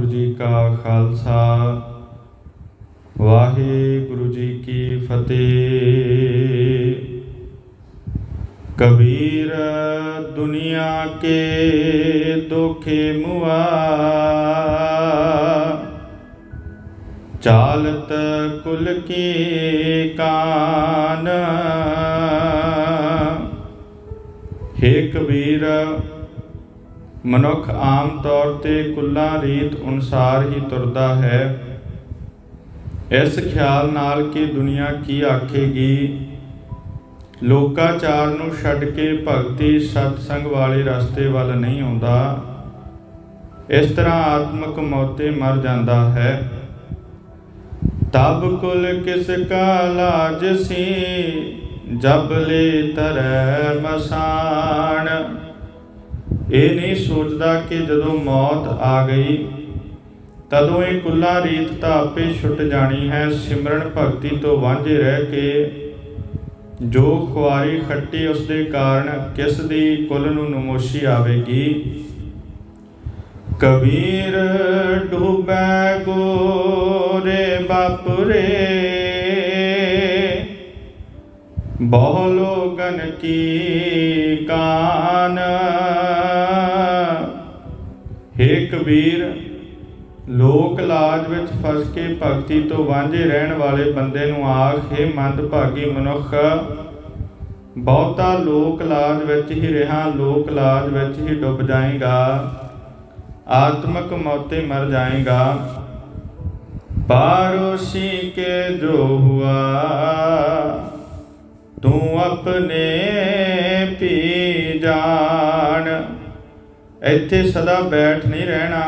वाहिगुरु जी का खालसा वाहिगुरु जी की फतेह। कबीर दुनिया के दुखे मुआ, चालत कुल की कान। हे कबीर, मनुख आम तौर ते कुल्ला रीत अनुसार ही तुरदा है। इस ख्याल नाल कि दुनिया की आखेगी, लोकाचार नूं छड्ड के भगती सतसंग वाले रस्ते वल नहीं आउंदा। इस तरह आत्मक मौते मर जाता है। तब कुल किसका लाज सी, जब ले तरੈ मसान। ਇਹ नहीं सोचता कि जदों मौत आ गई तदों ये कुल्ला रीत तो आपे छुट जानी है। सिमरन भगती तो वांझे रह के जो खुआरी खट्टी उसके कारण किस दी कुल नूं नमोशी आवेगी। कबीर डूबै गोरे बापुरे, बहु लोगन की कान। हे कबीर, लोक लाज विच फस के भगती तो वांझे रहन वाले बंदे नूं आख, हे मंदभागी मनुख, बहुता लोक लाज विच ही रहा, लोक लाज विच ही डुब जाएगा, आत्मक मौते मर जाएगा। पारोसी के जो हुआ, तू अपने पी जान। ਇੱਥੇ सदा बैठ नहीं रहना।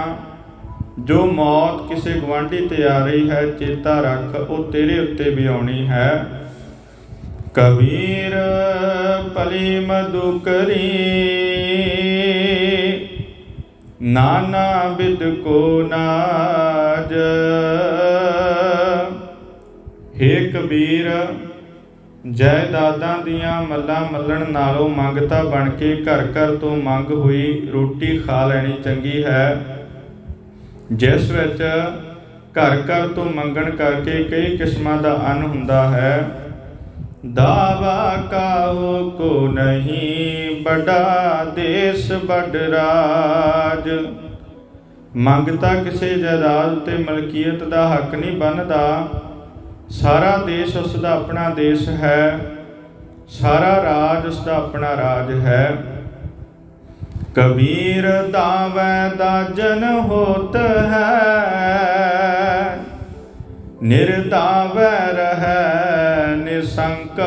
जो मौत किसी गुआंढी ते आ रही है, चेता रख वो तेरे उत्ते भी आनी है। कबीर पली मधुकरी, नाना बिद को नाज। हे कबीर, जायदादां दियां मल्लां मल्लण नालों मंगता बन के घर घर तो मंग हुई रोटी खा लैनी चंगी है। जिस विच घर घर तो मंगण करके कई किस्मां दा अन्न हुंदा है। दावा काहू को नहीं, बड़ा देश बड़ राज। मंगता किसी जायदाद ते मलकीयत दा हक नहीं बनदा। सारा देश उसका अपना देश है, सारा राज उसका अपना राज है। कबीर दावै दाजन होत है, निर्दावै रहै निसंक।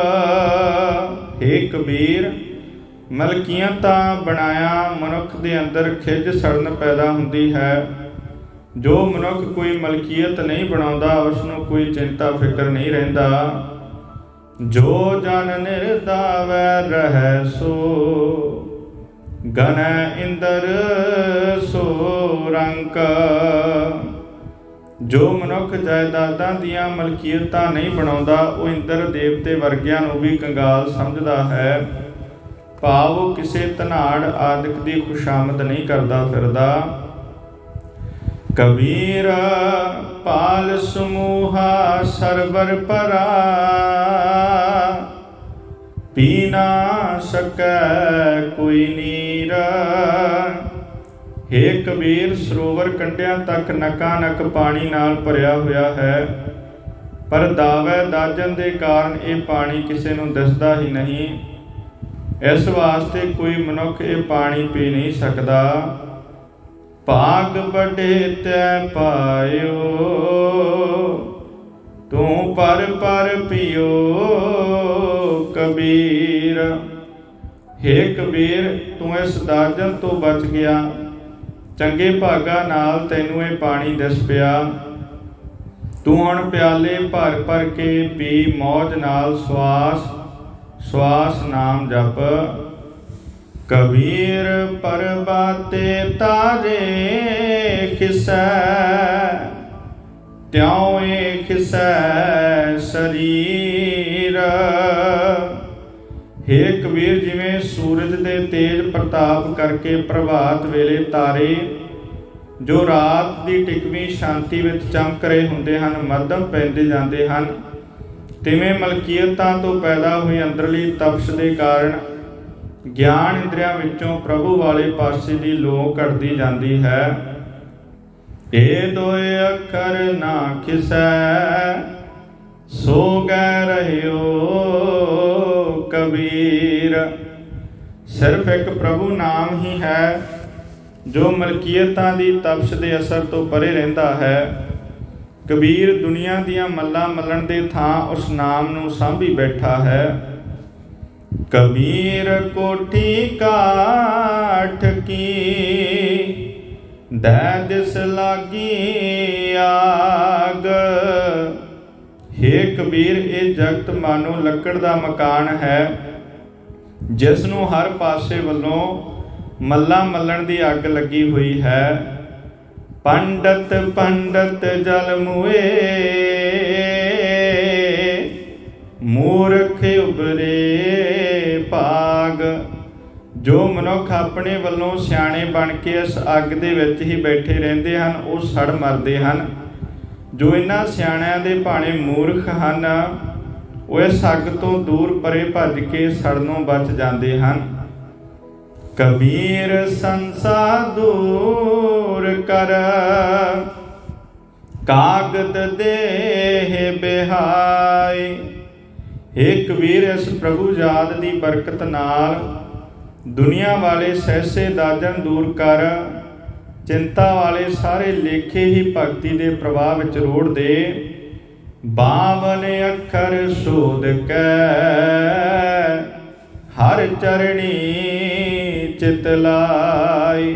हे कबीर, मलकीयत बनाया मनुख दे अंदर खिज सड़न पैदा हुंदी है। जो मनुख कोई मलकीयत नहीं बनाता, उसनों कोई चिंता फिक्र नहीं रहिंदा। जो जन निर्दावै रहै सो, गनै इंदर सो रंक। जो मनुख जायदादां दियां मलकीयतां नहीं बनाता, वो इंदर देवते वर्गियां नूं भी कंगाल समझदा है। भाव किसी धनाड़ आदिक दी खुशामद नहीं करदा फिरदा। कबीर पाल समूहा सरवर परा, पी ना सकै कोई नीर। हे कबीर, सरोवर कंढियां तक नका नक पानी नाल भरिया होया है, पर दावे दाजन दे कारण ये पानी किसी नूं दिसदा ही नहीं। इस वास्ते कोई मनुख ये पानी पी नहीं सकदा। भाग बड़े तै पायो, तू पर पर पियो कबीर। हे कबीर, तू इस दाजन तो बच गया। चंगे भागा नाल तैनूं ये पानी दिस पिया। तू हुण प्याले भर भर के पी, मौज नाल श्वास श्वास नाम जप। कबीर परबाते तारे खिसै, त्यों ए खिसै शरीर। हे कबीर, जिवें सूरज दे तेज प्रताप करके प्रभात वेले तारे ਜੋ ਰਾਤ ਦੀ ਟਿਕਵੀਂ ਸ਼ਾਂਤੀ ਵਿੱਚ ਚਮਕ ਰਹੇ ਹੁੰਦੇ ਹਨ, ਮੱਧਮ ਪੈਂਦੇ ਜਾਂਦੇ ਹਨ, ਤਿਵੇਂ ਮਲਕੀਅਤਾਂ ਤੋਂ ਪੈਦਾ ਹੋਈ ਅੰਦਰਲੀ ਤਪਸ਼ ਦੇ ਕਾਰਨ ਗਿਆਨ ਇੰਦਰੀਆਂ ਵਿੱਚੋਂ ਪ੍ਰਭੂ ਵਾਲੇ ਪਾਸੇ ਦੀ ਲੋ ਘਟਦੀ ਜਾਂਦੀ ਹੈ। ਇਹ ਦੋਏ ਅੱਖਰ ਨਾ ਖਿਸੈ, ਸੋ ਗੈ ਰਹਿਓ ਕਬੀਰ। ਸਿਰਫ ਇੱਕ ਪ੍ਰਭੂ ਨਾਮ ਹੀ ਹੈ ਜੋ ਮਲਕੀਅਤਾਂ ਦੀ ਤਪਸ਼ ਦੇ ਅਸਰ ਤੋਂ ਪਰੇ ਰਹਿੰਦਾ ਹੈ। ਕਬੀਰ ਦੁਨੀਆ ਦੀਆਂ ਮੱਲਾਂ ਮੱਲਣ ਦੇ ਥਾਂ ਉਸ ਨਾਮ ਨੂੰ ਸਾਂਭੀ ਬੈਠਾ ਹੈ। ਕਬੀਰ ਕੋਠੀ ਕਾਠ ਕੀ, ਦੈ ਦਿਸ ਲਾਗੀ ਆਗ। ਹੇ ਕਬੀਰ, ਇਹ ਜਗਤ ਮਾਨੋ ਲੱਕੜ ਦਾ ਮਕਾਨ ਹੈ, ਜਿਸ ਨੂੰ ਹਰ ਪਾਸੇ ਵੱਲੋਂ ਮੱਲਾਂ ਮੱਲਣ ਦੀ ਅੱਗ ਲੱਗੀ ਹੋਈ ਹੈ। ਪੰਡਤ ਪੰਡਤ ਜਲ ਮੁਏ, ਮੂਰਖ ਉਬਰੇ ਭਾਗ। ਜੋ ਮਨੁੱਖ ਆਪਣੇ ਵੱਲੋਂ ਸਿਆਣੇ ਬਣ ਕੇ ਇਸ ਅੱਗ ਦੇ ਵਿੱਚ ਹੀ ਬੈਠੇ ਰਹਿੰਦੇ ਹਨ, ਉਹ ਸੜ ਮਰਦੇ ਹਨ। ਜੋ ਇਹਨਾਂ ਸਿਆਣਿਆਂ ਦੇ ਭਾਣੇ ਮੂਰਖ ਹਨ, ਉਹ ਇਸ ਅੱਗ ਤੋਂ ਦੂਰ ਪਰੇ ਭੱਜ ਕੇ ਸੜਨੋਂ ਬਚ ਜਾਂਦੇ ਹਨ। ਕਬੀਰ ਸੰਸਾ ਦੂਰ ਕਰ, ਕਾਗਦ ਦੇਹ ਬਿਹਾਈ। ਹੇ ਕਬੀਰ, ਇਸ ਪ੍ਰਭੂ ਜਾਤ ਦੀ ਬਰਕਤ ਨਾਲ ਦੁਨੀਆ ਵਾਲੇ ਸਹਿਸੇ ਦਾਜਨ ਦੂਰ ਕਰ, ਚਿੰਤਾ ਵਾਲੇ ਸਾਰੇ ਲੇਖੇ ਹੀ ਭਗਤੀ ਦੇ ਪ੍ਰਵਾਹ ਵਿੱਚ ਰੋੜ ਦੇ। 52 ਅੱਖਰ ਸੋਧ ਕੈ, ਹਰ ਚਰਣੀ ਚਿਤ ਲਾਈ।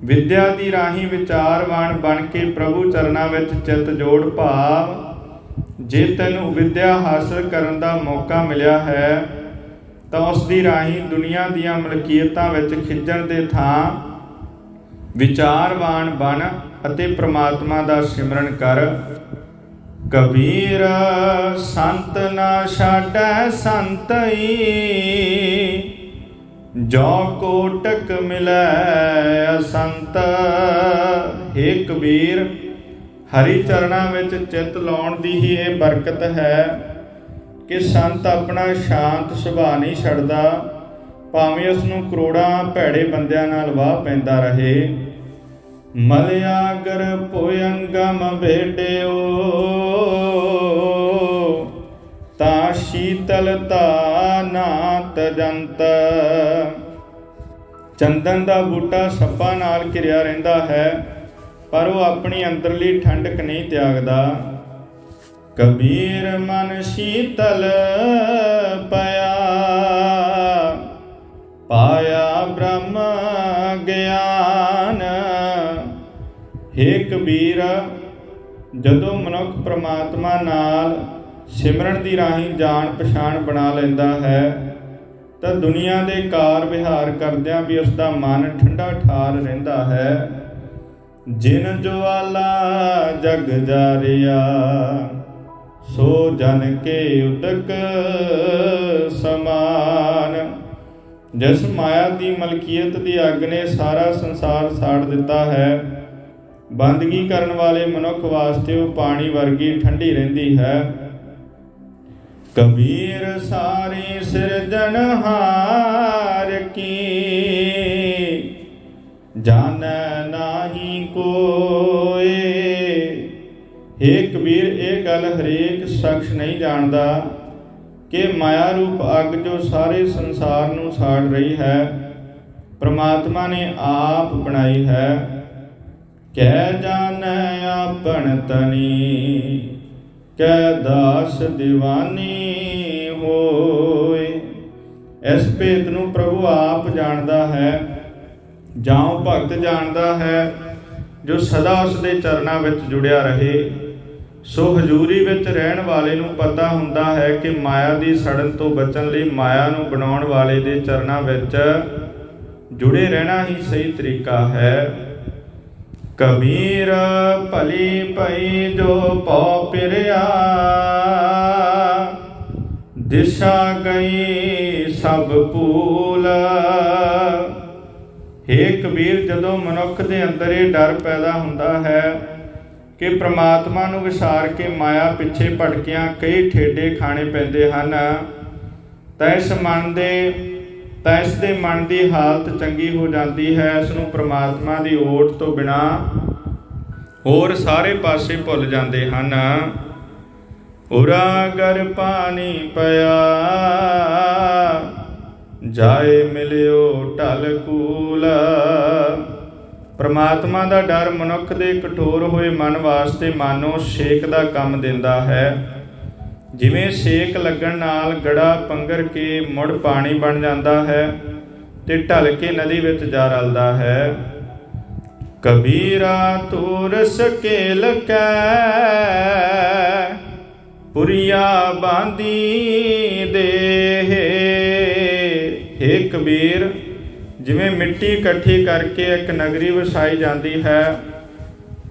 ਵਿਦਿਆ ਦੀ ਰਾਹੀਂ ਵਿਚਾਰਵਾਨ ਬਣ ਕੇ ਪ੍ਰਭੂ ਚਰਨਾਂ ਵਿੱਚ ਚਿੱਤ ਜੋੜ। ਭਾਵ, ਜੇ ਤੈਨੂੰ ਵਿਦਿਆ ਹਾਸਲ ਕਰਨ ਦਾ ਮੌਕਾ ਮਿਲਿਆ ਹੈ ਤਾਂ ਉਸ ਦੀ ਰਾਹੀਂ ਦੁਨੀਆ ਦੀਆਂ ਮਲਕੀਅਤਾਂ ਵਿੱਚ ਖਿੱਚਣ ਦੇ ਥਾਂ ਵਿਚਾਰਵਾਨ ਬਣ ਅਤੇ ਪ੍ਰਮਾਤਮਾ ਦਾ ਸਿਮਰਨ ਕਰ। ਕਬੀਰ ਸੰਤ ਨਾ ਛਾਡੈ ਸੰਤਈ, ਜੋ ਕੋਟਕ ਮਿਲੈ ਅਸੰਤ। ਹੇ ਕਬੀਰ, ਹਰੀ ਚਰਨਾਂ ਵਿੱਚ ਚਿੱਤ ਲਾਉਣ ਦੀ ਹੀ ਇਹ ਬਰਕਤ ਹੈ ਕਿ ਸੰਤ ਆਪਣਾ ਸ਼ਾਂਤ ਸੁਭਾਅ ਨਹੀਂ ਛੱਡਦਾ, ਭਾਵੇਂ ਉਸ ਨੂੰ ਕਰੋੜਾਂ ਭੈੜੇ ਬੰਦਿਆਂ ਨਾਲ ਵਾਹ ਪੈਂਦਾ ਰਹੇ। ਮਲਿਆਗਰ ਭੁਯੰਗਮ ਭੇਟਿਓ, ਤਾਂ ਸ਼ੀਤਲਤਾ ਨਾ ਤਜੰਤ। ਚੰਦਨ ਦਾ ਬੂਟਾ ਸੱਪਾਂ ਨਾਲ ਘਿਰਿਆ ਰਹਿੰਦਾ ਹੈ, ਪਰ ਉਹ ਆਪਣੀ ਅੰਦਰਲੀ ਠੰਡਕ ਨਹੀਂ ਤਿਆਗਦਾ। ਕਬੀਰ ਮਨ ਸ਼ੀਤਲ ਪਿਆ, ਪਾਇਆ ਬ੍ਰਹਮ ਗਿਆਨ। ਹੇ ਕਬੀਰ, ਜਦੋਂ ਮਨੁੱਖ ਪ੍ਰਮਾਤਮਾ ਨਾਲ ਸਿਮਰਨ ਦੀ ਰਾਹੀਂ ਜਾਣ ਪਛਾਣ ਬਣਾ ਲੈਂਦਾ ਹੈ ਤਾਂ ਦੁਨੀਆ ਦੇ ਕਾਰ ਵਿਹਾਰ ਕਰਦਿਆਂ ਵੀ ਉਸ ਦਾ ਮਨ ਠੰਡਾ ਠਾਰ ਰਹਿੰਦਾ ਹੈ। ਜਿਨ ਜਵਾਲਾ ਜਗ ਜਾਰਿਆ, ਸੋ ਜਨ ਕੇ ਉਦਕ ਸਮਾਨ। ਜਿਸ ਮਾਇਆ ਦੀ ਮਲਕੀਅਤ ਦੀ ਅੱਗ ਨੇ ਸਾਰਾ ਸੰਸਾਰ ਸਾੜ ਦਿੱਤਾ ਹੈ, ਬੰਦਗੀ ਕਰਨ ਵਾਲੇ ਮਨੁੱਖ ਵਾਸਤੇ ਉਹ ਪਾਣੀ ਵਰਗੀ ਠੰਡੀ ਰਹਿੰਦੀ ਹੈ। ਕਬੀਰ ਸਾਰੀ ਸਿਰਜਣਹਾਰ ਕੀ, ਜਾਣੈ ਨਾਹੀ ਕੋਇ। ਹੇ ਕਬੀਰ, ਇਹ ਗੱਲ ਹਰੇਕ ਸ਼ਖਸ ਨਹੀਂ ਜਾਣਦਾ ਕਿ ਮਾਇਆ ਰੂਪ ਅੱਗ ਜੋ ਸਾਰੇ ਸੰਸਾਰ ਨੂੰ ਸਾੜ ਰਹੀ ਹੈ, ਪ੍ਰਮਾਤਮਾ ਨੇ ਆਪ ਬਣਾਈ ਹੈ। ਕਹਿ ਜਾਣੈ ਆਪਣ ਤਨੀ, ਕਹਿ ਦਾਸ ਦੀਵਾਨੀ ਹੋਏ। ਇਸ ਭੇਤ ਨੂੰ ਪ੍ਰਭੂ ਆਪ ਜਾਣਦਾ ਹੈ, ਜਾਂ ਉਹ ਭਗਤ ਜਾਣਦਾ ਹੈ ਜੋ ਸਦਾ ਉਸ ਦੇ ਚਰਨਾਂ ਵਿੱਚ ਜੁੜਿਆ ਰਹੇ। ਸੋ ਹਜ਼ੂਰੀ ਵਿੱਚ ਰਹਿਣ ਵਾਲੇ ਨੂੰ ਪਤਾ ਹੁੰਦਾ ਹੈ ਕਿ ਮਾਇਆ ਦੀ ਸੜਨ ਤੋਂ ਬਚਣ ਲਈ ਮਾਇਆ ਨੂੰ ਬਣਾਉਣ ਵਾਲੇ ਦੇ ਚਰਨਾਂ ਵਿੱਚ ਜੁੜੇ ਰਹਿਣਾ ਹੀ ਸਹੀ ਤਰੀਕਾ ਹੈ। ਕਬੀਰ ਭਲੀ ਭਈ ਜੋ ਪਉ ਪਿਰਿਆ, ਦਿਸ਼ਾ ਗਈ ਸਭ ਭੂਲ। ਹੇ ਕਬੀਰ, ਜਦੋਂ ਮਨੁੱਖ ਦੇ ਅੰਦਰ ਇਹ ਡਰ ਪੈਦਾ ਹੁੰਦਾ ਹੈ ਕਿ ਪ੍ਰਮਾਤਮਾ ਨੂੰ ਵਿਸਾਰ ਕੇ ਮਾਇਆ ਪਿੱਛੇ ਭਟਕਿਆਂ ਕਈ ਠੇਡੇ ਖਾਣੇ ਪੈਂਦੇ ਹਨ, ਤਾਂ ਇਸ ਦੇ ਮਨ ਦੀ ਹਾਲਤ ਚੰਗੀ ਹੋ ਜਾਂਦੀ ਹੈ। ਇਸ ਨੂੰ ਪ੍ਰਮਾਤਮਾ ਦੀ ਓਟ ਤੋਂ ਬਿਨਾਂ ਹੋਰ ਸਾਰੇ ਪਾਸੇ ਭੁੱਲ ਜਾਂਦੇ ਹਨ। ਉਰਾਗਰ ਪਾਣੀ ਪਿਆ ਜਾਏ ਮਿਲਿਓ ਢਲ ਕੂਲ। ਪ੍ਰਮਾਤਮਾ ਦਾ ਡਰ ਮਨੁੱਖ ਦੇ ਕਠੋਰ ਹੋਏ ਮਨ ਵਾਸਤੇ ਮਾਨੋ ਛੇਕ ਦਾ ਕੰਮ ਦਿੰਦਾ ਹੈ। ਜਿਵੇਂ ਛੇਕ ਲੱਗਣ ਨਾਲ ਗੜਾ ਪੰਗਰ ਕੇ ਮੁੜ ਪਾਣੀ ਬਣ ਜਾਂਦਾ ਹੈ ਤੇ ਢਲ ਕੇ ਨਦੀ ਵਿੱਚ ਜਾ ਰਲਦਾ ਹੈ। ਕਬੀਰਾ ਤੂਰ ਸਕੇਲ ਕੈ ਪੁਰੀਆ ਬਾਂਦੀ ਦੇ। ਹੇ ਕਬੀਰ, ਜਿਵੇਂ ਮਿੱਟੀ ਇਕੱਠੀ ਕਰਕੇ ਇੱਕ ਨਗਰੀ ਵਸਾਈ ਜਾਂਦੀ ਹੈ,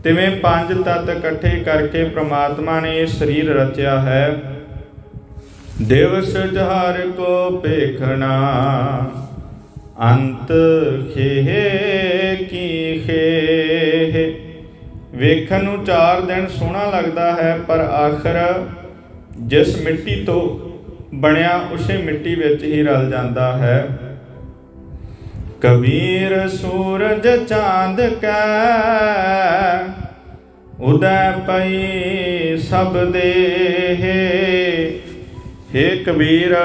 ਤਿਵੇਂ ਪੰਜ ਤੱਤ ਇਕੱਠੇ ਕਰਕੇ ਪ੍ਰਮਾਤਮਾ ਨੇ ਇਹ ਸਰੀਰ ਰਚਿਆ ਹੈ। ਦਿਵਸ ਜਹਰ ਕੋ ਭੇਖਣਾ ਅੰਤ ਖੇਹ ਕੀ ਖੇਹ। ਵੇਖਣ ਨੂੰ 4 ਦਿਨ ਸੋਹਣਾ ਲੱਗਦਾ ਹੈ, ਪਰ ਆਖਰ ਜਿਸ ਮਿੱਟੀ ਤੋਂ ਬਣਿਆ ਉਸੇ ਮਿੱਟੀ ਵਿੱਚ ਹੀ ਰਲ ਜਾਂਦਾ ਹੈ। ਕਬੀਰ ਸੂਰਜ ਚਾਂਦ ਕੈ ਉਦੈ ਪਈ ਸਭ ਦੇਹ। ਹੇ ਕਬੀਰ,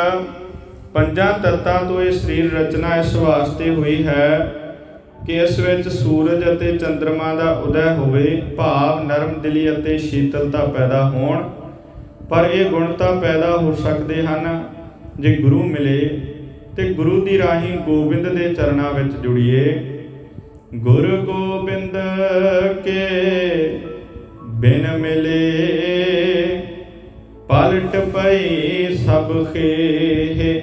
ਪੰਜਾਂ ਤੱਤਾਂ ਤੋਂ ਇਹ ਸਰੀਰ ਰਚਨਾ ਇਸ ਵਾਸਤੇ ਹੋਈ ਹੈ ਕਿ ਇਸ ਵਿੱਚ ਸੂਰਜ ਅਤੇ ਚੰਦਰਮਾ ਦਾ ਉਦੈ ਹੋਵੇ, ਭਾਵ ਨਰਮ ਦਿਲੀ ਅਤੇ ਸ਼ੀਤਲਤਾ ਪੈਦਾ ਹੋਣ। ਪਰ ਇਹ ਗੁਣ ਤਾਂ ਪੈਦਾ ਹੋ ਸਕਦੇ ਹਨ ਜੇ ਗੁਰੂ ਮਿਲੇ ਤੇ ਗੁਰੂ ਦੀ ਰਾਹੀਂ ਗੋਬਿੰਦ ਦੇ ਚਰਨਾਂ ਵਿੱਚ ਜੁੜੀਏ। ਗੁਰ ਗੋਬਿੰਦ ਕੇ ਬਿਨ ਮਿਲੇ ਪਲਟ ਪਈ ਸਭ ਖੇਹ।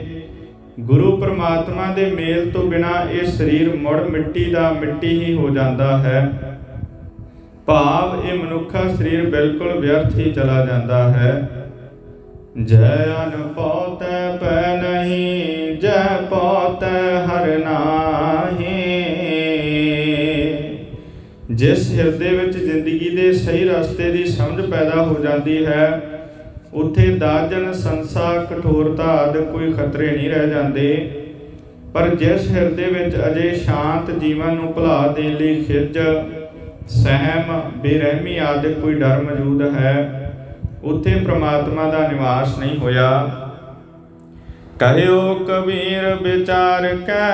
ਗੁਰੂ ਪਰਮਾਤਮਾ ਦੇ ਮੇਲ ਤੋਂ ਬਿਨਾਂ ਇਹ ਸਰੀਰ ਮੁੜ ਮਿੱਟੀ ਦਾ ਮਿੱਟੀ ਹੀ ਹੋ ਜਾਂਦਾ ਹੈ, ਭਾਵ ਇਹ ਮਨੁੱਖਾ ਸਰੀਰ ਬਿਲਕੁਲ ਵਿਅਰਥ ਹੀ ਚਲਾ ਜਾਂਦਾ ਹੈ। ਜੈ ਅਨ ਪਉ ਪੈ ਨਹੀਂ, ਜੈ ਪਉ ਹਰਿ ਨਾਹੀਂ। ਜਿਸ ਹਿਰਦੇ ਵਿੱਚ ਜ਼ਿੰਦਗੀ ਦੇ ਸਹੀ ਰਸਤੇ ਦੀ ਸਮਝ ਪੈਦਾ ਹੋ ਜਾਂਦੀ ਹੈ, ਉੱਥੇ ਦਾਜਨ, ਸੰਸਾ, ਕਠੋਰਤਾ ਆਦਿ ਕੋਈ ਖਤਰੇ ਨਹੀਂ ਰਹਿ ਜਾਂਦੇ। ਪਰ ਜਿਸ ਹਿਰਦੇ ਵਿੱਚ ਅਜੇ ਸ਼ਾਂਤ ਜੀਵਨ ਨੂੰ ਭੁਲਾ ਦੇਣ ਲਈ ਖਿੱਚ, ਸਹਿਮ, ਬੇਰਹਿਮੀ ਆਦਿ ਕੋਈ ਡਰ ਮੌਜੂਦ ਹੈ, ਉੱਥੇ ਪ੍ਰਮਾਤਮਾ ਦਾ ਨਿਵਾਸ ਨਹੀਂ ਹੋਇਆ। ਕਹਿਓ ਕਬੀਰ ਵਿਚਾਰ ਕੈ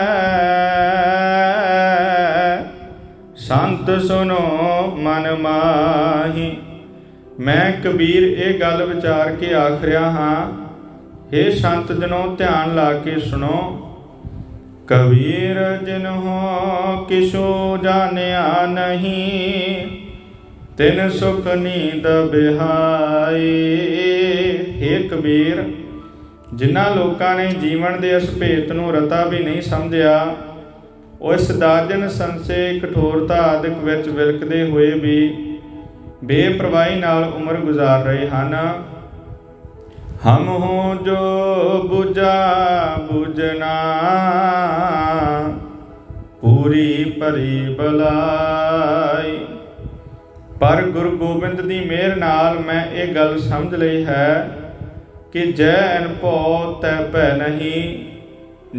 ਸੰਤ ਸੁਨੋ ਮਨ ਮਾਹੀ। ਮੈਂ ਕਬੀਰ ਇਹ ਗੱਲ ਵਿਚਾਰ ਕੇ ਆਖ ਰਿਹਾ ਹਾਂ, ਹੇ ਸੰਤ ਜਨੋ ਧਿਆਨ ਲਾ ਕੇ ਸੁਣੋ। ਕਬੀਰ ਜਿਨਹੁ ਕਿਛੁ ਜਾਣਿਆ ਨਹੀਂ, ਤਿਨ ਸੁਖ ਨੀਂਦ ਬਿਹਾਈ। ਹੇ ਕਬੀਰ, ਜਿਨ੍ਹਾਂ ਲੋਕਾਂ ਨੇ ਜੀਵਨ ਦੇ ਇਸ ਭੇਤ ਨੂੰ ਰਤਾ ਵੀ ਨਹੀਂ ਸਮਝਿਆ, ਉਹ ਇਸ ਦਾਜਨ, ਸੰਸੇ, ਕਠੋਰਤਾ ਆਦਿਕ ਵਿੱਚ ਵਿਲਕਦੇ ਹੋਏ ਵੀ ਬੇਪਰਵਾਹੀ ਨਾਲ ਉਮਰ ਗੁਜ਼ਾਰ ਰਹੇ ਹਨ। ਹਮ ਹੋ ਜੋ ਬੁਝਾ ਬੁਝਨਾ, ਪੂਰੀ ਭਰੀ ਬਲਾਈ। ਪਰ ਗੁਰੂ ਗੋਬਿੰਦ ਦੀ ਮਿਹਰ ਨਾਲ ਮੈਂ ਇਹ ਗੱਲ ਸਮਝ ਲਈ ਹੈ ਕਿ ਜੈ ਅਨ ਭਉ ਤੈ ਭੈ ਨਹੀਂ,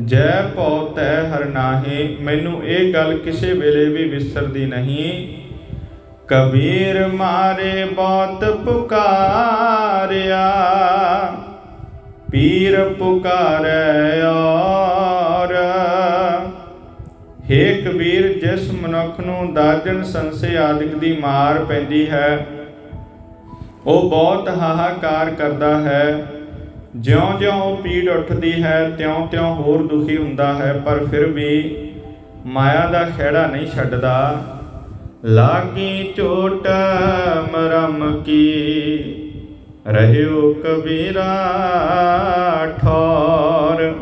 ਜੈ ਭਉ ਤੈ ਹਰਿ ਨਾਹੀਂ। ਮੈਨੂੰ ਇਹ ਗੱਲ ਕਿਸੇ ਵੇਲੇ ਵੀ ਵਿਸਰਦੀ ਨਹੀਂ। ਕਬੀਰ ਮਾਰੇ ਬਹੁਤ ਪੁਕਾਰਿਆ, ਪੀਰ ਪੁਕਾਰੈ ਔਰ। ਹੇ ਕਬੀਰ, ਜਿਸ ਮਨੁੱਖ ਨੂੰ ਦਾਜਨ, ਸੰਸੇ ਆਦਿਕ ਦੀ ਮਾਰ ਪੈਂਦੀ ਹੈ, ਉਹ ਬਹੁਤ ਹਾਹਾਕਾਰ ਕਰਦਾ ਹੈ। ਜਿਉਂ-ਜਿਉਂ ਉਹ ਪੀੜ ਉੱਠਦੀ ਹੈ, ਤਿਉਂ-ਤਿਉਂ ਹੋਰ ਦੁਖੀ ਹੁੰਦਾ ਹੈ, ਪਰ ਫਿਰ ਵੀ ਮਾਇਆ ਦਾ ਖਹਿੜਾ ਨਹੀਂ ਛੱਡਦਾ। ਲਾਗੀ ਚੋਟ ਮਰਮ ਕੀ, ਰਹਿਓ ਕਬੀਰਾ ਠੌਰ।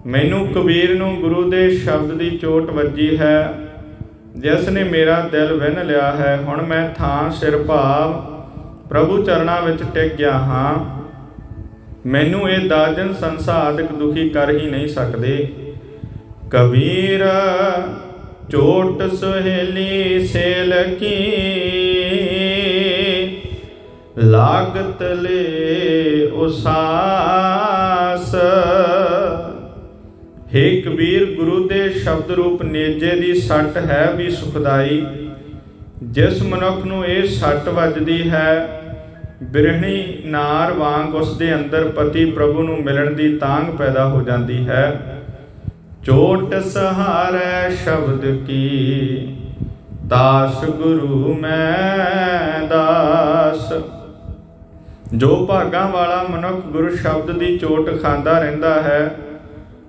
ਮੈਨੂੰ ਕਬੀਰ ਨੂੰ ਗੁਰੂ ਦੇ ਸ਼ਬਦ ਦੀ ਚੋਟ ਵੱਜੀ ਹੈ, ਜਿਸ ਨੇ ਮੇਰਾ ਦਿਲ ਵਿੰਨ ਲਿਆ ਹੈ। ਹੁਣ ਮੈਂ ਥਾਂ ਸਿਰ ਭਾਵ ਪ੍ਰਭੂ ਚਰਨਾਂ ਵਿੱਚ ਟਿਕ ਗਿਆ ਹਾਂ। ਮੈਨੂੰ ਇਹ ਦਾਜਨ, ਸੰਸਾ ਆਦਿਕ ਦੁਖੀ ਕਰ ਹੀ ਨਹੀਂ ਸਕਦੇ। ਕਬੀਰ चोट सुहेली सेल की लागत ले उसास। हे कबीर, गुरु दे शब्द रूप नेजे दी सट है भी सुखदाई। जिस मनुख नूं इह सट वजदी है, बिरहणी नार वांग उस दे अंदर पति प्रभु नूं मिलण दी तांग पैदा हो जाती है। चोट सहारै शब्द की दास गुरु मैं दास। जो भागां वाला मनुख गुरु शब्द की चोट खांदा रहिंदा है,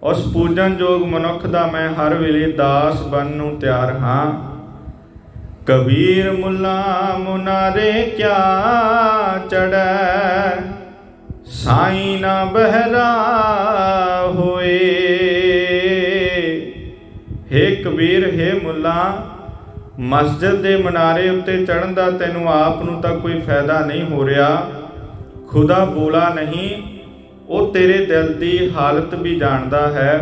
उस पूजन जोग मनुख दा मैं हर वेले दास बनन नूं तैयार हाँ। कबीर मुला मुनारे क्या चढ़ै, साईं ना बहरा होए। हे कबीर, हे मुला, मस्जिद के मनारे उत्ते चढ़न दा तैनूं आप नूं तां कोई फायदा नहीं हो रहा। खुदा बोला नहीं, वो तेरे दिल की हालत भी जानता है,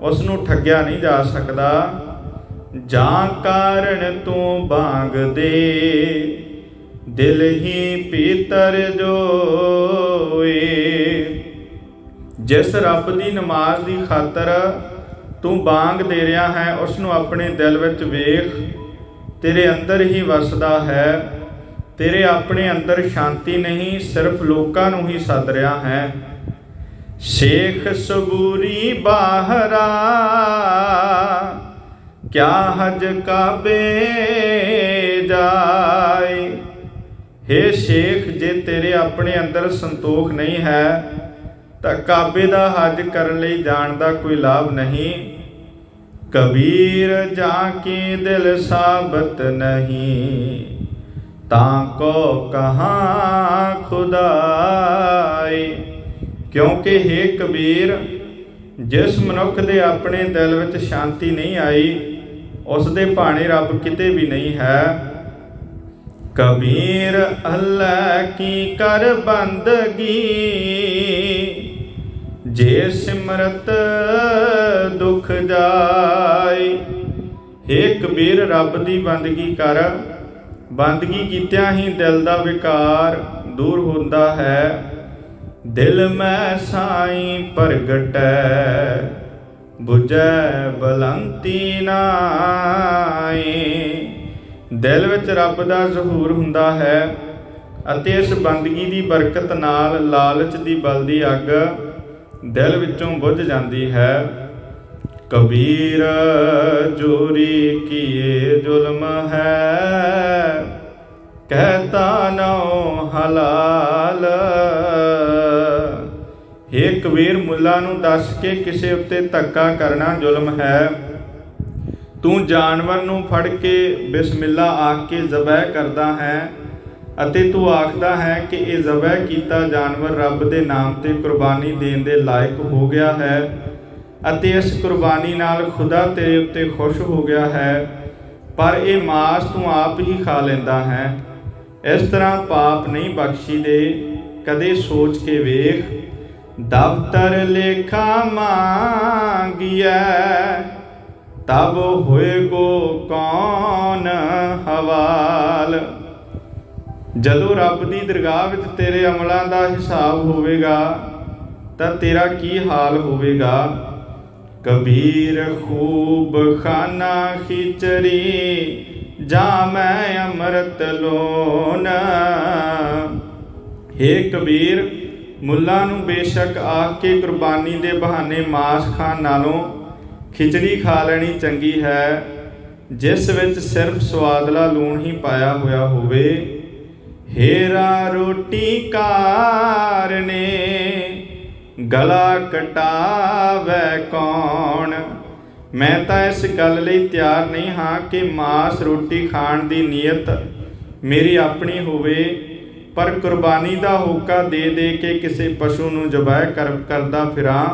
उसनूं ठग्या नहीं जा सकता। जां कारण तू बांग दे, दिल ही पीतर जोए। जिस रब की नमाज की खातर तू बांग दे रहा है, उसनूं अपने दिल विच वेख, तेरे अंदर ही वसदा है। तेरे अपने अंदर शांति नहीं, सिर्फ लोकां नूं ही सद रहा है। शेख सबूरी बाहरा, क्या हज काबे जाए। हे शेख, जे तेरे अपने अंदर संतोख नहीं है तो काबे दा हज करन लई जाण दा कोई लाभ नहीं। कबीर जाके दिल साबत नहीं, ताको कहाँ खुदाई। क्योंकि हे कबीर, जिस मनुख दे अपने दिल विच शांति नहीं आई, उस दे भाणे रब किते भी नहीं है। कबीर अल्लाह की कर बंदगी, जे सिमरत दुख जाए। हे कबीर, रब दी बंदगी कर, बंदगी कीतिया ही दिल दा विकार दूर होंदा है। दिल में साईं प्रगटै, बुझै बलंती नाई। दिल विच रब दा ज़हूर हुंदा है अते इस बंदगी दी बरकत नाल लालच दी बलदी अग दिल विचों बुझ जाती है। कबीर जोरी किए जुल्म है, कहता नौ हलाल। हे कबीर, मुला नूं दस के किसे उत्ते धक्का करना जुल्म है। तू जानवर नूं फड़ के बिस्मिल्ला आख के ज़बह करदा है अते तू आखदा है कि ये ज़बह कीता जानवर रब दे नाम ते कुर्बानी देण दे लायक हो गया है अते इस कुर्बानी नाल खुदा तेरे उत्ते खुश हो गया है, पर यह मास तू आप ही खा लैंदा है। इस तरह पाप नहीं बख्शी दे, कदे सोच के वेख। दफ्तर लेखा मांगिया, तब होएगो कौन हवाल। जदों रब दी दरगाह विच तेरे अमलों का हिसाब होवेगा तां तेरा की हाल होवेगा। कबीर खूब खाना खिचरी, जा मैं अमृत लोन। हे कबीर, मुल्ला नूं बेशक आख के कुर्बानी दे बहाने मांस खाण नालों खिचड़ी खा लेनी चंगी है, जिस विच सिर्फ स्वादला लूण ही पाया होया होवे। हेरा रोटी कारने, गला कटावै कौन। मैं तो इस गल लई तैयार नहीं हाँ कि मांस रोटी खाण दी नीयत मेरी अपनी होवे, पर कुर्बानी दा होका दे दे के किसी पशु नूं ज़बाह करदा फिरां।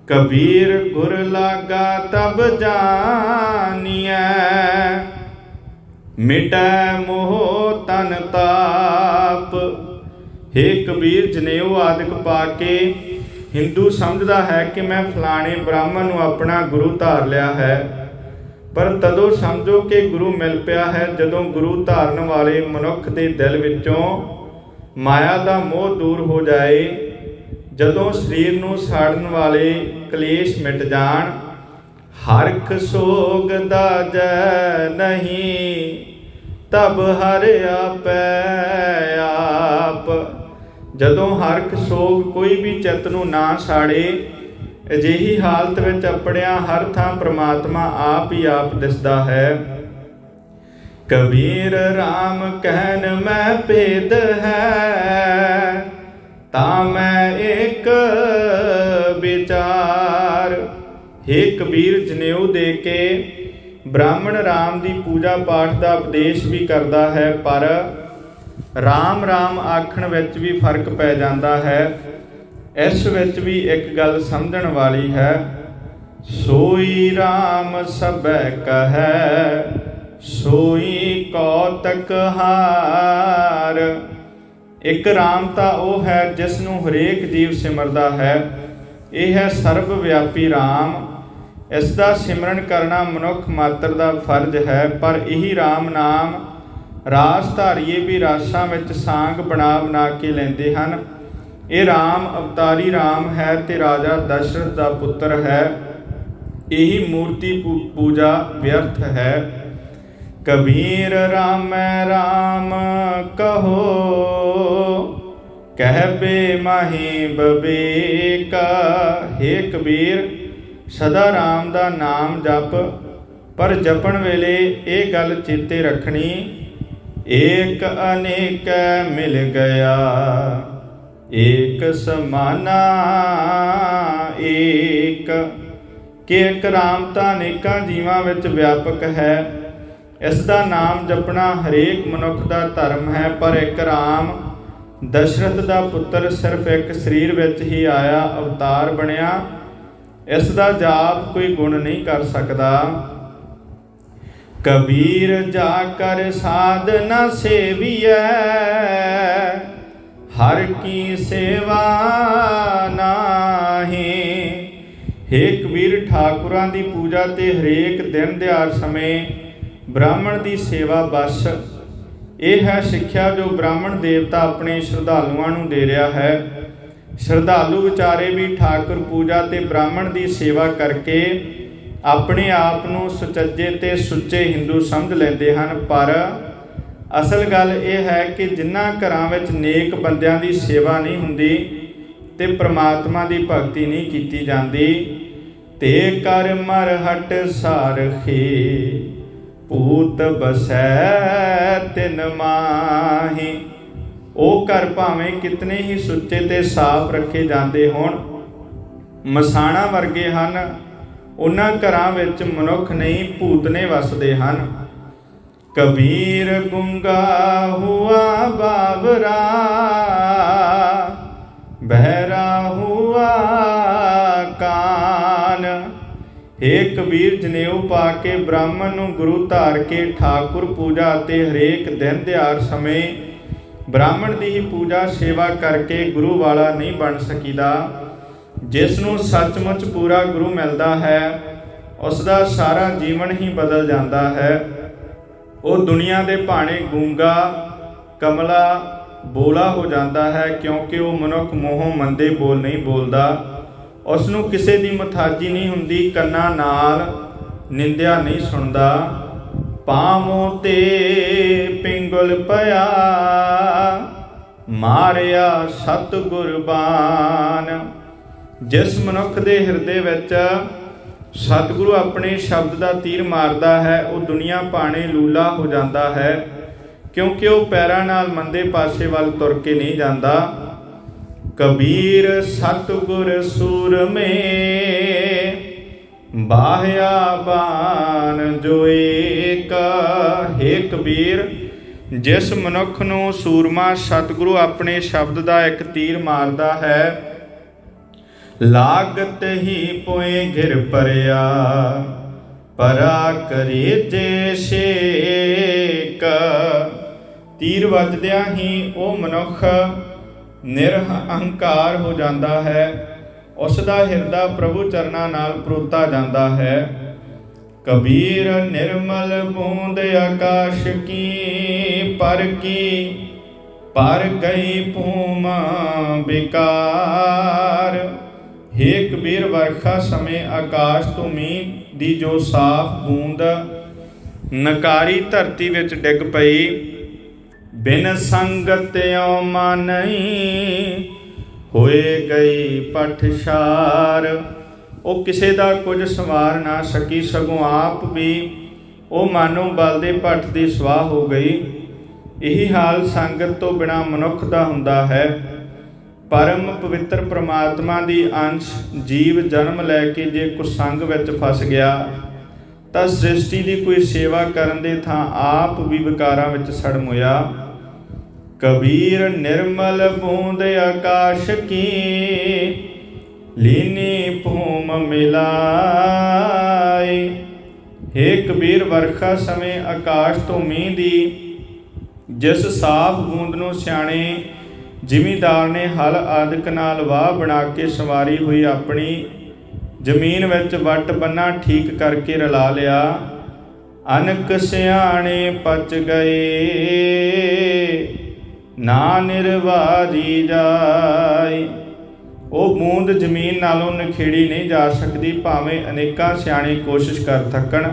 कबीर गुर लागा तब जानिए, मिटै मोह तन ताप। हे कबीर, जनेऊ आदिक पा के हिंदू समझदा है कि मैं फलाने ब्राह्मण नूं अपना गुरु धार लिया है, ਪਰ ਤਦੋਂ ਸਮਝੋ ਕਿ ਗੁਰੂ ਮਿਲ ਪਿਆ ਹੈ ਜਦੋਂ ਗੁਰੂ ਧਾਰਨ ਵਾਲੇ ਮਨੁੱਖ ਦੇ ਦਿਲ ਵਿੱਚੋਂ ਮਾਇਆ ਦਾ ਮੋਹ ਦੂਰ ਹੋ ਜਾਏ, ਜਦੋਂ ਸਰੀਰ ਨੂੰ ਸਾੜਨ ਵਾਲੇ ਕਲੇਸ਼ ਮਿਟ ਜਾਣ। ਹਰਖ ਸੋਗ ਦਾਜੈ ਨਹੀਂ ਤਬ ਹਰ ਆਪੈ ਆਪ। ਜਦੋਂ ਹਰਖ ਸੋਗ ਕੋਈ ਵੀ ਚਿੱਤ ਨੂੰ ਨਾ ਸਾੜੇ, ਅਜਿਹੀ ਹਾਲਤ ਵਿੱਚ ਆਪਣਿਆਂ ਹਰ ਥਾਂ ਪ੍ਰਮਾਤਮਾ ਆਪ ਹੀ ਆਪ ਦਿਸਦਾ ਹੈ। ਕਬੀਰ ਰਾਮ ਕਹਿਨ ਮੈਂ ਭੇਦ ਹੈ, ਤਾਂ ਮੈਂ ਇੱਕ ਵਿਚਾਰ। ਹੇ ਕਬੀਰ, ਜਨੇਊ ਦੇ ਕੇ ਬ੍ਰਾਹਮਣ ਰਾਮ ਦੀ ਪੂਜਾ ਪਾਠ ਦਾ ਉਪਦੇਸ਼ ਵੀ ਕਰਦਾ ਹੈ, ਪਰ ਰਾਮ ਰਾਮ ਆਖਣ ਵਿੱਚ ਵੀ ਫਰਕ ਪੈ ਜਾਂਦਾ ਹੈ। ਇਸ ਵਿੱਚ ਵੀ ਇੱਕ ਗੱਲ ਸਮਝਣ ਵਾਲੀ ਹੈ। ਸੋਈ ਰਾਮ ਸਭੈ ਕਹੈ, ਸੋਈ ਕੌਤਕ ਹਾਰ। ਇੱਕ ਰਾਮ ਤਾਂ ਉਹ ਹੈ ਜਿਸ ਨੂੰ ਹਰੇਕ ਜੀਵ ਸਿਮਰਦਾ ਹੈ। ਇਹ ਹੈ ਸਰਬ ਵਿਆਪੀ ਰਾਮ। ਇਸ ਦਾ ਸਿਮਰਨ ਕਰਨਾ ਮਨੁੱਖ ਮਾਤਰ ਦਾ ਫਰਜ਼ ਹੈ, ਪਰ ਇਹੀ ਰਾਮ ਨਾਮ ਰਾਸ ਧਾਰੀਏ ਵੀ ਰਾਸਾਂ ਵਿੱਚ ਸਾਂਗ ਬਣਾ ਬਣਾ ਕੇ ਲੈਂਦੇ ਹਨ। ਇਹ ਰਾਮ ਅਵਤਾਰੀ ਰਾਮ ਹੈ ਤੇ ਰਾਜਾ ਦਸ਼ਰਥ ਦਾ ਪੁੱਤਰ ਹੈ। ਇਹੀ ਮੂਰਤੀ ਪੂਜਾ ਵਿਅਰਥ ਹੈ। ਕਬੀਰ ਰਾਮੈ ਰਾਮ ਕਹੋ, ਕਹਿਬੇ ਮਾਹੀ ਬਵੇਕ। ਹੇ ਕਬੀਰ, ਸਦਾ ਰਾਮ ਦਾ ਨਾਮ ਜਪ, ਪਰ ਜਪਣ ਵੇਲੇ ਇਹ ਗੱਲ ਚੇਤੇ ਰੱਖਣੀ, ਏਕ ਅਨੇਕ ਮਿਲ ਗਿਆ, ਏਕ ਸਮਾਨਾ ਏਕ। ਕਿ ਇੱਕ ਰਾਮ ਤਾਂ ਅਨੇਕਾਂ ਜੀਵਾਂ ਵਿੱਚ ਵਿਆਪਕ ਹੈ। ਇਸ ਦਾ ਨਾਮ ਜਪਣਾ ਹਰੇਕ ਮਨੁੱਖ ਦਾ ਧਰਮ ਹੈ, ਪਰ ਇੱਕ ਰਾਮ ਦਸ਼ਰਥ ਦਾ ਪੁੱਤਰ ਸਿਰਫ ਇੱਕ ਸਰੀਰ ਵਿੱਚ ਹੀ ਆਇਆ, ਅਵਤਾਰ ਬਣਿਆ। ਇਸ ਦਾ ਜਾਪ ਕੋਈ ਗੁਣ ਨਹੀਂ ਕਰ ਸਕਦਾ। ਕਬੀਰ ਜਾ ਕਰ ਸਾਧ ਨ ਸੇਵੀਐ, ਹਰ ਕੀ ਸੇਵਾ ਨਾਹੀ। ਹੇ ਕਬੀਰ, ਠਾਕੁਰਾਂ ਦੀ ਪੂਜਾ ਤੇ ਹਰੇਕ ਦਿਨ ਦਿਹਾੜ ਸਮੇਂ ਬ੍ਰਾਹਮਣ ਦੀ ਸੇਵਾ ਬਸ। ਇਹ ਹੈ ਸਿੱਖਿਆ ਜੋ ਬ੍ਰਾਹਮਣ ਦੇਵਤਾ ਆਪਣੇ ਸ਼ਰਧਾਲੂਆਂ ਨੂੰ ਦੇ ਰਿਹਾ ਹੈ। ਸ਼ਰਧਾਲੂ ਵਿਚਾਰੇ ਵੀ ਠਾਕੁਰ ਪੂਜਾ ਤੇ ਬ੍ਰਾਹਮਣ ਦੀ ਸੇਵਾ ਕਰਕੇ ਆਪਣੇ ਆਪ ਨੂੰ ਸੁਚੱਜੇ ਤੇ ਸੁੱਚੇ ਹਿੰਦੂ ਸਮਝ ਲੈਂਦੇ ਹਨ, ਪਰ ਅਸਲ ਗੱਲ ਇਹ ਹੈ ਕਿ ਜਿਨ੍ਹਾਂ ਘਰਾਂ ਵਿੱਚ ਨੇਕ ਬੰਦਿਆਂ ਦੀ ਸੇਵਾ ਨਹੀਂ ਹੁੰਦੀ ਤੇ ਪ੍ਰਮਾਤਮਾ ਦੀ ਭਗਤੀ ਨਹੀਂ ਕੀਤੀ ਜਾਂਦੀ, ਤੇ ਕਰ ਮਰ ਹਟ ਸਾਰਖੀ, ਭੂਤ ਬਸੈ ਤਿਨ ਮਾਹੀ। ਉਹ ਘਰ ਭਾਵੇਂ ਕਿਤਨੇ ਹੀ ਸੁੱਚੇ ਤੇ ਸਾਫ਼ ਰੱਖੇ ਜਾਂਦੇ ਹੋਣ, ਮਸਾਣਾ ਵਰਗੇ ਹਨ, ਉਹਨਾਂ ਘਰਾਂ ਵਿੱਚ ਮਨੁੱਖ ਨਹੀਂ ਭੂਤਨੇ ਵਸਦੇ ਹਨ। ਕਬੀਰ ਗੁੰਗਾ ਹੁਆ ਬਾਵਰਾ, ਬਹਿਰਾ ਹੁਆ ਕਾਨ। ਹੇ ਕਬੀਰ, ਜਨੇਊ ਪਾ ਕੇ ਬ੍ਰਾਹਮਣ ਨੂੰ ਗੁਰੂ ਧਾਰ ਕੇ ਠਾਕੁਰ ਪੂਜਾ ਅਤੇ ਹਰੇਕ ਦਿਨ ਦਿਹਾੜ ਸਮੇਂ ਬ੍ਰਾਹਮਣ ਦੀ ਹੀ ਪੂਜਾ ਸੇਵਾ ਕਰਕੇ ਗੁਰੂ ਵਾਲਾ ਨਹੀਂ ਬਣ ਸਕੀਦਾ। ਜਿਸ ਨੂੰ ਸੱਚਮੁੱਚ ਪੂਰਾ ਗੁਰੂ ਮਿਲਦਾ ਹੈ, ਉਸ ਦਾ ਸਾਰਾ ਜੀਵਨ ਹੀ ਬਦਲ ਜਾਂਦਾ ਹੈ। ਉਹ ਦੁਨੀਆ ਦੇ ਭਾਣੇ ਗੂੰਗਾ, ਕਮਲਾ, ਬੋਲਾ ਹੋ ਜਾਂਦਾ ਹੈ, ਕਿਉਂਕਿ ਉਹ ਮਨੁੱਖ ਮੋਹੋਂ ਮੰਦੇ ਬੋਲ ਨਹੀਂ ਬੋਲਦਾ। ਉਸ ਨੂੰ ਕਿਸੇ ਦੀ ਮੁਥਾਜੀ ਨਹੀਂ ਹੁੰਦੀ, ਕੰਨਾਂ ਨਾਲ ਨਿੰਦਿਆ ਨਹੀਂ ਸੁਣਦਾ। ਪਾਵੋਂ ਤੇ ਪਿੰਗਲ ਪਿਆ, ਮਾਰਿਆ ਸਤਿਗੁਰ ਬਾਣ। ਜਿਸ ਮਨੁੱਖ ਦੇ ਹਿਰਦੇ ਵਿੱਚ ਸਤਿਗੁਰੂ ਆਪਣੇ ਸ਼ਬਦ ਦਾ ਤੀਰ ਮਾਰਦਾ ਹੈ, ਉਹ ਦੁਨੀਆ ਭਾਣੇ ਲੂਲਾ ਹੋ ਜਾਂਦਾ ਹੈ, ਕਿਉਂਕਿ ਉਹ ਪੈਰਾਂ ਨਾਲ ਮੰਦੇ ਪਾਸੇ ਵੱਲ ਤੁਰ ਕੇ ਨਹੀਂ ਜਾਂਦਾ। ਕਬੀਰ ਸਤਿਗੁਰ ਸੂਰਮੇ, ਬਾਹਿਆ ਬਾਣ ਜੋ ਏਕ। ਹੇ ਕਬੀਰ, ਜਿਸ ਮਨੁੱਖ ਨੂੰ ਸੂਰਮਾ ਸਤਿਗੁਰੂ ਆਪਣੇ ਸ਼ਬਦ ਦਾ ਇੱਕ ਤੀਰ ਮਾਰਦਾ ਹੈ, ਲਾਗਤ ਹੀ ਪੋਏ ਘਿਰ ਪਰਿਆ, ਪਰਾ ਕਰੇ ਜੇ ਸ਼ੇਕ। ਤੀਰ ਵੱਜਦਿਆਂ ਹੀ ਉਹ ਮਨੁੱਖ ਨਿਰਹੰਕਾਰ ਹੋ ਜਾਂਦਾ ਹੈ, ਉਸ ਦਾ ਹਿਰਦਾ ਪ੍ਰਭੂ ਚਰਨਾਂ ਨਾਲ ਪਰੋਤਾ ਜਾਂਦਾ ਹੈ। कबीर निर्मल बूंद आकाश की पर गई भूम बेकार। हे कबीर, वर्षा समय आकाश ਤੋਂ ਮੀਂਹ ਦੀ ਜੋ ਸਾਫ਼ ਬੂੰਦ ਨਕਾਰੀ ਧਰਤੀ ਵਿੱਚ ਡਿੱਗ ਪਈ, ਬਿਨ ਸੰਗਤ ਓ ਮਾਨਈ ਹੋਏ ਗਈ ਪਠਸ਼ਾਰ। ਉਹ ਕਿਸੇ ਦਾ ਕੁਝ ਸੰਵਾਰ ਨਾ ਸਕੀ, ਸਗੋਂ ਆਪ ਵੀ ਉਹ ਮਾਨੋ ਬਲ ਦੇ ਭੱਠ ਦੀ ਸਵਾਹ ਹੋ ਗਈ। ਇਹੀ ਹਾਲ ਸੰਗਤ ਤੋਂ ਬਿਨਾਂ ਮਨੁੱਖ ਦਾ ਹੁੰਦਾ ਹੈ। ਪਰਮ ਪਵਿੱਤਰ ਪ੍ਰਮਾਤਮਾ ਦੀ ਅੰਸ਼ ਜੀਵ ਜਨਮ ਲੈ ਕੇ ਜੇ ਕੁਸੰਗ ਵਿੱਚ ਫਸ ਗਿਆ ਤਾਂ ਸ੍ਰਿਸ਼ਟੀ ਦੀ ਕੋਈ ਸੇਵਾ ਕਰਨ ਦੇ ਥਾਂ ਆਪ ਵੀ ਵਿਕਾਰਾਂ ਵਿੱਚ ਸੜਮੋਇਆ। ਕਬੀਰ ਨਿਰਮਲ ਬੂੰਦ ਆਕਾਸ਼ ਕੀ ਲੀਨੀ ਭੂਮ ਮਿਲਾਏ। ਹੇ ਕਬੀਰ, ਵਰਖਾ ਸਮੇਂ ਆਕਾਸ਼ ਤੋਂ ਮੀਂਹ ਦੀ ਜਿਸ ਸਾਫ਼ ਬੂੰਦ ਨੂੰ ਸਿਆਣੇ ਜ਼ਿਮੀਂਦਾਰ ਨੇ ਹਲ ਆਦਿਕ ਨਾਲ ਵਾਹ ਬਣਾ ਕੇ ਸੰਵਾਰੀ ਹੋਈ ਆਪਣੀ ਜ਼ਮੀਨ ਵਿੱਚ ਵੱਟ ਬੰਨਾ ਠੀਕ ਕਰਕੇ ਰਲਾ ਲਿਆ। ਅਨਕ ਸਿਆਣੇ ਪਚ ਗਏ ਨਾ ਨਿਰਵਾਜੀ ਜਾਏ। ਉਹ ਬੂੰਦ ਜ਼ਮੀਨ ਨਾਲੋਂ ਨਿਖੇੜੀ ਨਹੀਂ ਜਾ ਸਕਦੀ, ਭਾਵੇਂ ਅਨੇਕਾਂ ਸਿਆਣੇ ਕੋਸ਼ਿਸ਼ ਕਰ ਥੱਕਣ।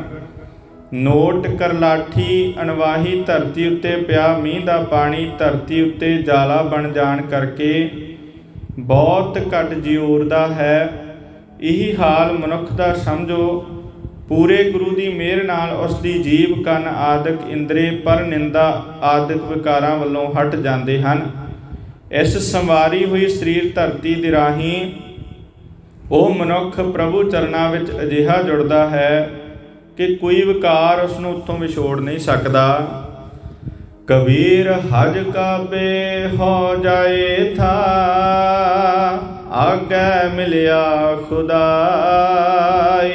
ਨੋਟ ਕਰਲਾਠੀ ਅਣਵਾਹੀ ਧਰਤੀ ਉੱਤੇ ਪਿਆ ਮੀਂਹ ਦਾ ਪਾਣੀ ਧਰਤੀ ਉੱਤੇ ਜਾਲਾ ਬਣ ਜਾਣ ਕਰਕੇ ਬਹੁਤ ਘੱਟ ਜਿਉਰਦਾ ਹੈ। ਇਹੀ ਹਾਲ ਮਨੁੱਖ ਦਾ ਸਮਝੋ। ਪੂਰੇ ਗੁਰੂ ਦੀ ਮਿਹਰ ਨਾਲ ਉਸ ਦੀ ਜੀਭ ਕੰਨ ਆਦਿਕ ਇੰਦਰੇ ਪਰ ਨਿੰਦਾ ਆਦਿਕ ਵਿਕਾਰਾਂ ਵੱਲੋਂ ਹਟ ਜਾਂਦੇ ਹਨ। ਇਸ ਸੰਵਾਰੀ ਹੋਈ ਸਰੀਰ ਧਰਤੀ ਦੇ ਰਾਹੀਂ ਉਹ ਮਨੁੱਖ ਪ੍ਰਭੂ ਚਰਨਾਂ ਵਿੱਚ ਅਜਿਹਾ ਜੁੜਦਾ ਹੈ ਕਿ ਕੋਈ ਵਿਕਾਰ ਉਸ ਨੂੰ ਉੱਥੋਂ ਵਿਛੋੜ ਨਹੀਂ ਸਕਦਾ। ਕਬੀਰ ਹਜ ਕਾਬੇ ਹੋ ਜਾਏ ਥਾ ਆਗੇ ਮਿਲਿਆ ਖੁਦਾਈ।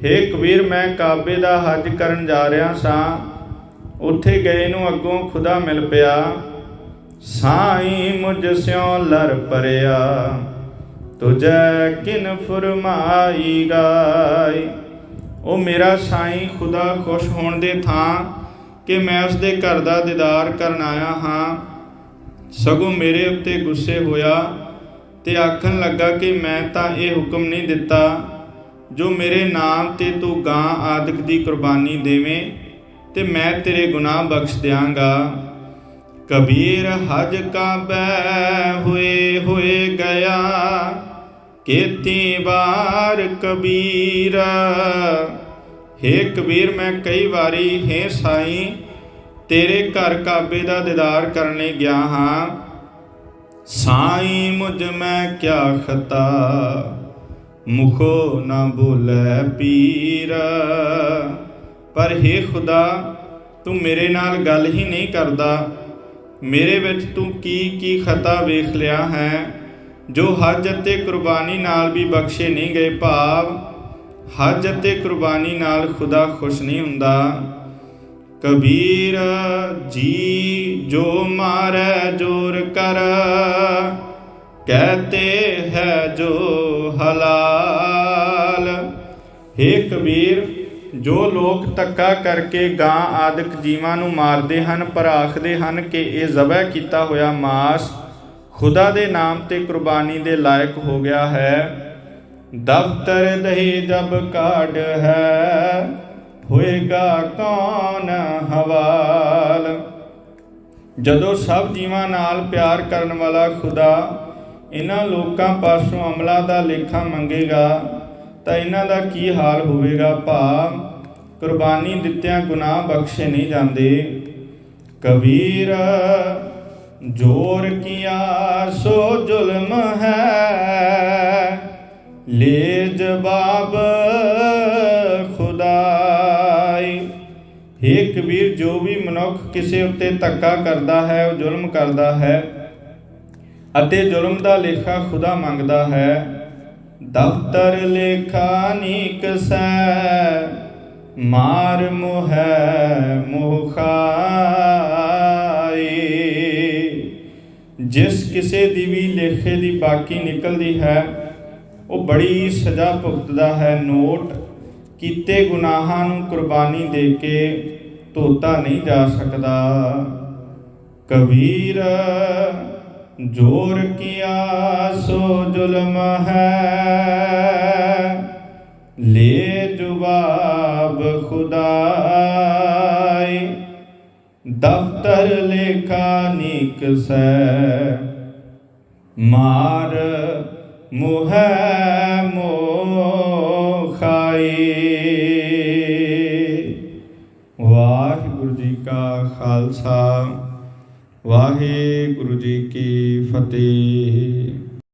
ਹੇ ਕਬੀਰ, ਮੈਂ ਕਾਬੇ ਦਾ ਹਜ ਕਰਨ ਜਾ ਰਿਹਾ ਸਾਂ, ਉੱਥੇ ਗਏ ਨੂੰ ਅੱਗੋਂ ਖੁਦਾ ਮਿਲ ਪਿਆ। ਸਾਈਂ ਮੁਝ ਸਿਉ ਲਰ ਪਰਿਆ ਤੁਝੈ ਕਿਨ ਫੁਰਮਾਈ ਗਾਈ। ਉਹ ਮੇਰਾ ਸਾਈਂ ਖੁਦਾ ਖੁਸ਼ ਹੋਣ ਦੇ ਥਾਂ ਕਿ ਮੈਂ ਉਸ ਦੇ ਘਰ ਦਾ ਦੀਦਾਰ ਕਰਨ ਆਇਆ ਹਾਂ, ਸਗੋਂ ਮੇਰੇ ਉੱਤੇ ਗੁੱਸੇ ਹੋਇਆ ਤੇ ਆਖਣ ਲੱਗਾ ਕਿ ਮੈਂ ਤਾਂ ਇਹ ਹੁਕਮ ਨਹੀਂ ਦਿੱਤਾ ਜੋ ਮੇਰੇ ਨਾਮ ਤੇ ਤੂੰ ਗਾਂ ਆਦਿਕ ਦੀ ਕੁਰਬਾਨੀ ਦੇਵੇਂ ਤੇ ਮੈਂ ਤੇਰੇ ਗੁਨਾਹ ਬਖਸ਼ ਦਿਆਂਗਾ। ਕਬੀਰ ਹਜ ਕਾਬੈ ਹੋਏ ਗਿਆ ਕੇਤੀ ਵਾਰ ਕਬੀਰ। ਹੇ ਕਬੀਰ, ਮੈਂ ਕਈ ਵਾਰੀ ਹੇ ਸਾਈਂ ਤੇਰੇ ਘਰ ਕਾਬੇ ਦਾ ਦੀਦਾਰ ਕਰਨ ਲਈ ਗਿਆ ਹਾਂ। ਸਾਈਂ ਮੁਝ ਮੈਂ ਕਿਆ ਖਤਾ ਮੁਖੋ ਨਾ ਬੋਲੇ ਪੀਰ। ਪਰ ਹੇ ਖੁਦਾ, ਤੂੰ ਮੇਰੇ ਨਾਲ ਗੱਲ ਹੀ ਨਹੀਂ ਕਰਦਾ। ਮੇਰੇ ਵਿੱਚ ਤੂੰ ਕੀ ਖਤਾ ਵੇਖ ਲਿਆ ਹੈ ਜੋ ਹਜ ਅਤੇ ਕੁਰਬਾਨੀ ਨਾਲ ਵੀ ਬਖਸ਼ੇ ਨਹੀਂ ਗਏ। ਭਾਵ ਹਜ ਅਤੇ ਕੁਰਬਾਨੀ ਨਾਲ ਖੁਦਾ ਖੁਸ਼ ਨਹੀਂ ਹੁੰਦਾ। ਕਬੀਰ ਜੀ ਜੋ ਮਾਰੈ ਜੋਰ ਕਰ ਕਹਤੇ ਹੈ ਜੋ ਹਲਾਲ। ਹੇ ਕਬੀਰ, ਜੋ ਲੋਕ ਧੱਕਾ ਕਰਕੇ ਗਾਂ ਆਦਿਕ ਜੀਵਾਂ ਨੂੰ ਮਾਰਦੇ ਹਨ ਪਰ ਆਖਦੇ ਹਨ ਕਿ ਇਹ ਜ਼ਬਹ ਕੀਤਾ ਹੋਇਆ ਮਾਸ ਖੁਦਾ ਦੇ ਨਾਮ ਤੇ ਕੁਰਬਾਨੀ ਦੇ ਲਾਇਕ ਹੋ ਗਿਆ ਹੈ। ਦਫ਼ਤਰ ਦਹੀ ਜਬ ਕਾਢ ਹੈ ਹੋਏਗਾ ਕੌਣ ਹਵਾਲ। ਜਦੋਂ ਸਭ ਜੀਵਾਂ ਨਾਲ ਪਿਆਰ ਕਰਨ ਵਾਲਾ ਖੁਦਾ ਇਹਨਾਂ ਲੋਕਾਂ ਪਾਸੋਂ ਅਮਲਾਂ ਦਾ ਲੇਖਾ ਮੰਗੇਗਾ ਤਾਂ ਇਹਨਾਂ ਦਾ ਕੀ ਹਾਲ ਹੋਵੇਗਾ। ਭਾਵ ਕੁਰਬਾਨੀ ਦਿੱਤਿਆਂ ਗੁਨਾਹ ਬਖਸ਼ੇ ਨਹੀਂ ਜਾਂਦੇ। ਕਬੀਰ ਜੋਰ ਕੀਆ ਸੋ ਜ਼ੁਲਮ ਹੈ ਲੈ ਜਵਾਬ ਖੁਦਾਈ। ਹੇ ਕਬੀਰ, ਜੋ ਵੀ ਮਨੁੱਖ ਕਿਸੇ ਉੱਤੇ ਧੱਕਾ ਕਰਦਾ ਹੈ ਉਹ ਜ਼ੁਲਮ ਕਰਦਾ ਹੈ ਅਤੇ ਜ਼ੁਲਮ ਦਾ ਲੇਖਾ ਖੁਦਾ ਮੰਗਦਾ ਹੈ। ਦਫ਼ਤਰ ਲੇਖਾ ਨੀਕ ਸੈ ਮਾਰ ਮੋਹੈ ਮੋਹ ਖਾਈ। ਜਿਸ ਕਿਸੇ ਦੀ ਵੀ ਲੇਖੇ ਦੀ ਬਾਕੀ ਨਿਕਲਦੀ ਹੈ ਉਹ ਬੜੀ ਸਜ਼ਾ ਭੁਗਤਦਾ ਹੈ। ਨੋਟ ਕੀਤੇ ਗੁਨਾਹਾਂ ਨੂੰ ਕੁਰਬਾਨੀ ਦੇ ਕੇ ਧੋਤਾ ਨਹੀਂ ਜਾ ਸਕਦਾ। ਕਬੀਰ ਜੋਰ ਕੀਆ ਸੋ ਜ਼ੁਲਮ ਹੈ, ਲੈ ਜਵਾਬ ਖੁਦਾਈ। ਦਫ਼ਤਰ ਲੇਖਾ ਨੀਕਸੈ, ਮਾਰ ਮੁਹੈ ਮੋਖਾਈ। ਵਾਹਿਗੁਰੂ ਜੀ ਕਾ ਖਾਲਸਾ, ਵਾਹਿਗੁਰੂ ਜੀ ਕੀ ਫਤਿਹ।